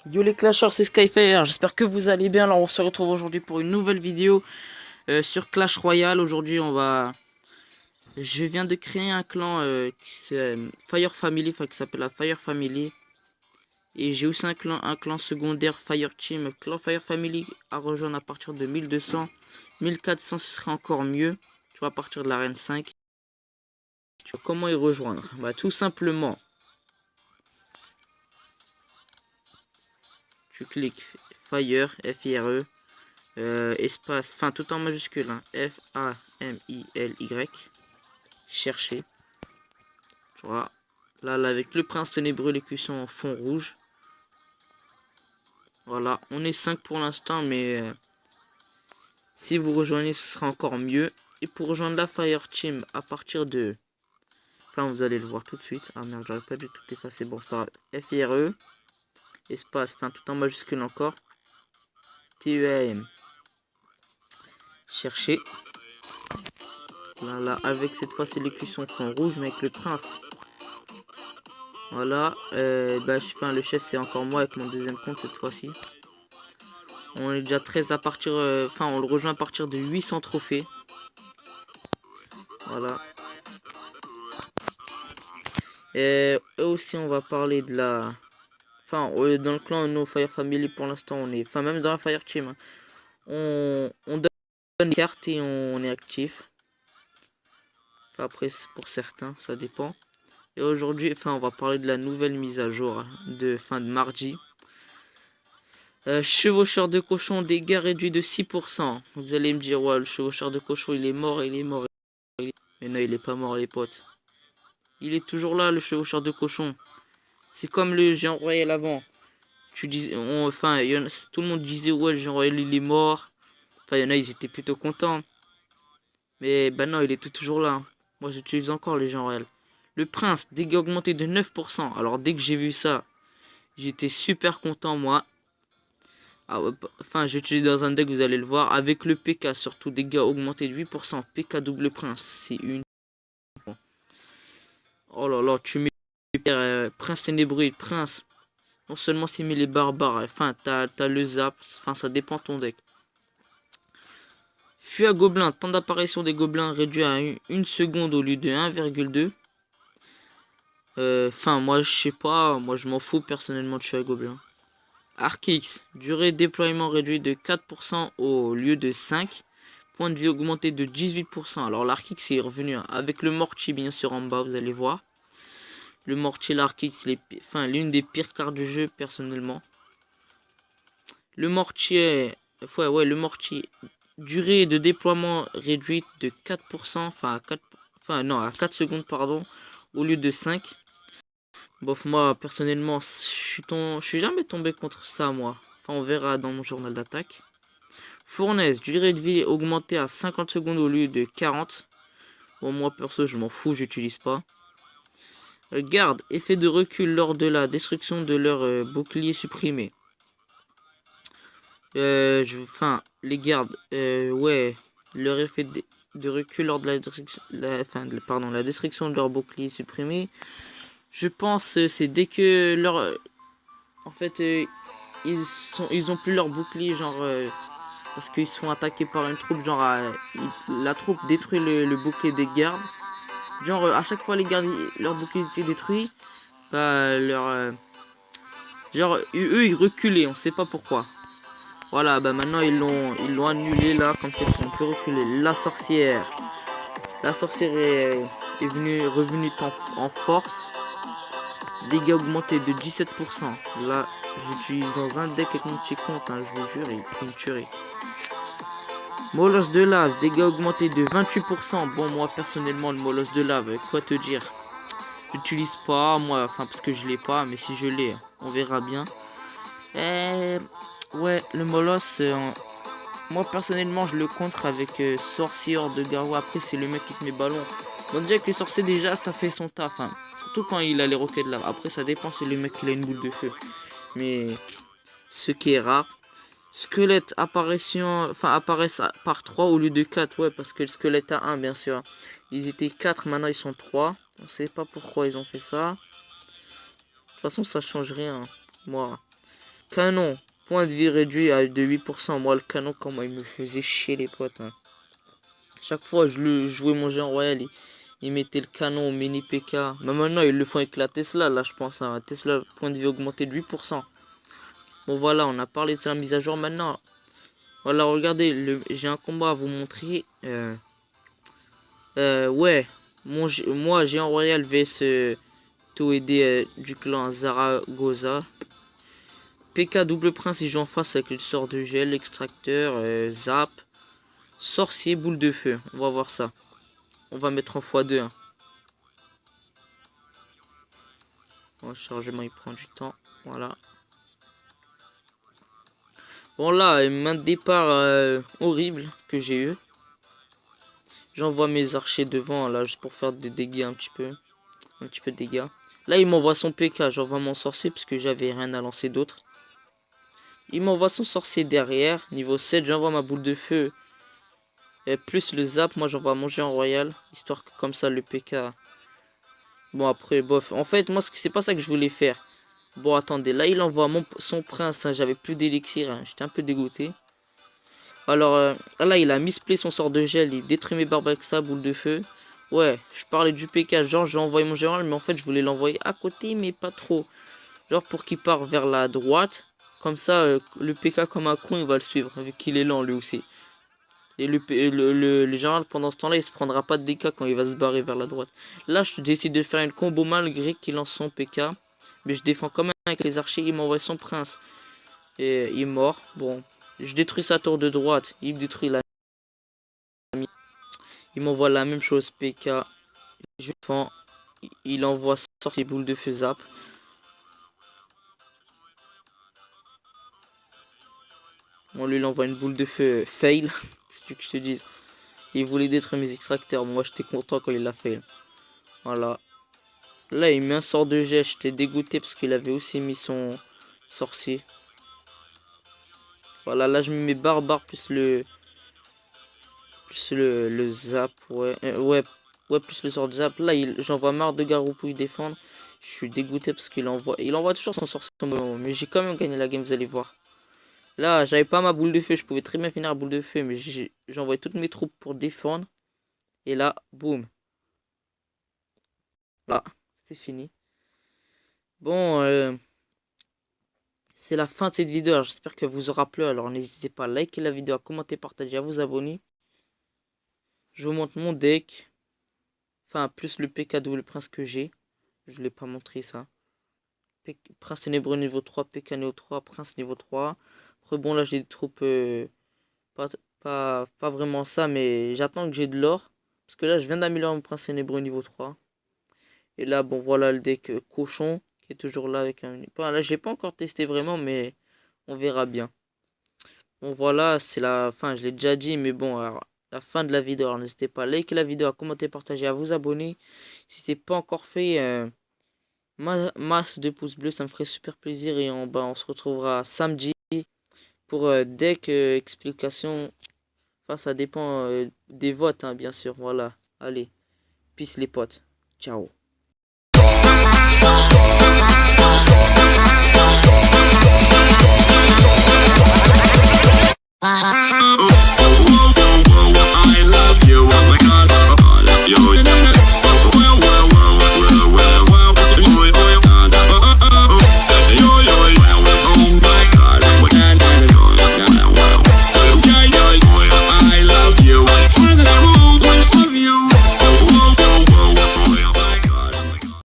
Yo les clashers, c'est Skyfire, j'espère que vous allez bien. Alors on se retrouve aujourd'hui pour une nouvelle vidéo sur Clash Royale. Aujourd'hui je viens de créer un clan Fire Family, enfin qui s'appelle la Fire Family. Et j'ai aussi un clan secondaire Fire Team. Clan Fire Family à rejoindre à partir de 1200. 1400 ce serait encore mieux. Tu vois, à partir de l'arène 5. Comment y rejoindre? Bah tout simplement, tu cliques Fire, F-I-R-E. Espace, enfin tout en majuscule, hein, F-A-M-I-L-Y, chercher, tu vois, là avec le prince ténébreux, les cuissons en fond rouge, voilà, on est 5 pour l'instant, mais si vous rejoignez, ce sera encore mieux, et pour rejoindre la Fire Team, à partir de, enfin vous allez le voir tout de suite, ah merde, j'aurais pas dû tout effacer, bon c'est pas grave, F-I-R-E, espace, enfin tout en majuscule encore, T-E-A-M, chercher, là, avec cette fois c'est les cuissons fond rouge, mais avec le prince. Voilà, le chef c'est encore moi avec mon deuxième compte cette fois-ci. On est déjà 13 à partir, on le rejoint à partir de 800 trophées. Voilà. Et aussi on va parler de la... dans le clan No Fire Family pour l'instant on est... Enfin même dans la Fire Team, hein, on donne des cartes et on est actif. Enfin après pour certains, ça dépend. Et aujourd'hui, on va parler de la nouvelle mise à jour de fin de mardi. Chevaucheur de cochon, dégâts réduits de 6%. Vous allez me dire, ouais, le chevaucheur de cochon, il est mort, il est mort. Mais non, il est pas mort, les potes. Il est toujours là, le chevaucheur de cochon. C'est comme le géant royal avant. Tu disais, tout le monde disait, ouais, le géant royal, il est mort. Enfin, il y en a, ils étaient plutôt contents. Mais ben non, il était toujours là. Moi, j'utilise encore le géant royal. Le prince, dégâts augmentés de 9%. Alors, dès que j'ai vu ça, j'étais super content, moi. Ah ouais, j'utilise dans un deck, vous allez le voir, avec le PK, surtout dégâts augmentés de 8%, PK double prince, c'est une... Oh là là, tu mets prince ténébreux, prince, non seulement c'est mis les barbares, t'as le zap, ça dépend de ton deck. Fuite à gobelins, temps d'apparition des gobelins réduit à 1 seconde au lieu de 1,2. Moi je sais pas, moi je m'en fous personnellement de fuite à gobelins. Arc-X, durée de déploiement réduite de 4% au lieu de 5. Point de vie augmenté de 18%. Alors l'Arc-X est revenu avec le mortier bien sûr en bas, vous allez voir. Le mortier, l'Arc-X, l'une des pires cartes du jeu personnellement. Le mortier, le mortier, durée de déploiement réduite de 4%, à 4 secondes pardon, au lieu de 5. Bof, moi personnellement, je suis jamais tombé contre ça moi. Enfin, on verra dans mon journal d'attaque. Fournaise, durée de vie augmentée à 50 secondes au lieu de 40. Bon, moi perso, je m'en fous, j'utilise pas. Garde, effet de recul lors de la destruction de leur bouclier supprimé. Les gardes, ouais, leur effet de recul lors de la destruction, la destruction de leur bouclier supprimé. Je pense c'est dès que leur, en fait, ils ont plus leur bouclier, genre parce qu'ils se font attaquer par une troupe, genre la troupe détruit le bouclier des gardes. Genre à chaque fois les gardes, leur bouclier était détruit, bah genre eux ils reculaient, on sait pas pourquoi. Voilà, bah maintenant ils l'ont annulé là, comme ça on peut reculer. La sorcière est revenue en force. Dégâts augmentés de 17%. Là, j'utilise dans un deck avec mon petit compte, hein, je vous jure, il me tuerait. Molosse de lave, dégâts augmentés de 28%. Bon, moi personnellement, le molosse de lave, quoi te dire? J'utilise pas, moi, parce que je l'ai pas, mais si je l'ai, on verra bien. Ouais, le molosse, moi personnellement, je le contre avec sorcier hors de garou. Après, c'est le mec qui te met ballon. Bon, déjà que le sorcier, déjà, ça fait son taf, hein. Surtout quand il a les roquettes là. Après, ça dépend, c'est le mec qui a une boule de feu. Mais ce qui est rare. Squelette apparaissent par 3 au lieu de 4. Ouais, parce que le squelette a 1, bien sûr. Ils étaient 4, maintenant ils sont 3. On sait pas pourquoi ils ont fait ça. De toute façon, ça change rien. Moi. canon, point de vie réduit à de 8%. Moi, le canon, comment il me faisait chier, les potes. Hein. Chaque fois, je jouais mon jeu en royal, ils mettaient le canon au mini PK. Mais maintenant, ils le font avec la Tesla, là, je pense. Hein. Tesla, point de vie augmenté de 8%. Bon, voilà, on a parlé de la mise à jour maintenant. Voilà, regardez, j'ai un combat à vous montrer. Ouais, moi, Géant Royal vs Toedé du clan Zaragoza. PK double prince, il joue en face avec le sort de gel, extracteur, zap, sorcier, boule de feu. On va voir ça. On va mettre en x2. Hein. Le chargement, il prend du temps. Voilà. Bon, là, main de départ horrible que j'ai eu. J'envoie mes archers devant, là, juste pour faire des dégâts un petit peu. Un petit peu de dégâts. Là, il m'envoie son PK. J'envoie mon sorcier parce que j'avais rien à lancer d'autre. Il m'envoie son sorcier derrière. Niveau 7, j'envoie ma boule de feu. Et plus le zap, moi j'envoie mon géant royal. Histoire que comme ça, le PK... Bon, après, bof. En fait, moi, c'est pas ça que je voulais faire. Bon, attendez. Là, il envoie son prince. Hein. J'avais plus d'élixir. Hein. J'étais un peu dégoûté. Alors, là, il a misplay son sort de gel. Il détruit mes barbes avec sa boule de feu. Ouais, je parlais du PK. Genre, j'ai envoyé mon géant. Mais en fait, je voulais l'envoyer à côté, mais pas trop. Genre, pour qu'il parte vers la droite. Comme ça, le PK comme un con, il va le suivre, vu qu'il est lent lui aussi. Et le général, pendant ce temps-là, il se prendra pas de dégâts quand il va se barrer vers la droite. Là, je décide de faire une combo malgré qu'il lance son PK. Mais je défends quand même avec les archers, il m'envoie son prince. Et il est mort. Bon, je détruis sa tour de droite, il détruit la... Il m'envoie la même chose, PK. Je défends, il envoie sortir boule de feu zap. On lui envoie une boule de feu fail. Qu'est-ce que je te dise. Il voulait détruire mes extracteurs. Moi j'étais content quand il l'a fail. Voilà. Là il met un sort de jet. J'étais dégoûté parce qu'il avait aussi mis son sorcier. Voilà, là je mets mes barbares plus le zap. Ouais, plus le sort de zap. Là j'envoie marre de garou pour y défendre. Je suis dégoûté parce qu'il envoie toujours son sorcier. Mais j'ai quand même gagné la game, vous allez voir. Là, j'avais pas ma boule de feu. Je pouvais très bien finir la boule de feu. Mais j'envoyais toutes mes troupes pour défendre. Et là, boum. Là, c'est fini. Bon, c'est la fin de cette vidéo. J'espère que vous aura plu. Alors, n'hésitez pas à liker la vidéo, à commenter, partager, à vous abonner. Je vous montre mon deck. Enfin, plus le PK double prince que j'ai. Je ne l'ai pas montré ça. Prince ténébreux niveau 3, PK niveau 3, prince niveau 3. Après, bon, là, j'ai des troupes... pas vraiment ça, mais j'attends que j'ai de l'or. Parce que là, je viens d'améliorer mon prince ténébreux niveau 3. Et là, bon, voilà le deck cochon qui est toujours là avec un... Là, j'ai pas encore testé vraiment, mais on verra bien. Bon, voilà, c'est la fin, je l'ai déjà dit, mais bon, alors, la fin de la vidéo. Alors, n'hésitez pas à liker la vidéo, à commenter, partager, à vous abonner. Si c'est pas encore fait, masse de pouces bleus, ça me ferait super plaisir. Et on se retrouvera samedi pour deck explication. Enfin, ça dépend des votes, hein, bien sûr. Voilà, allez, peace les potes. Ciao. Bye.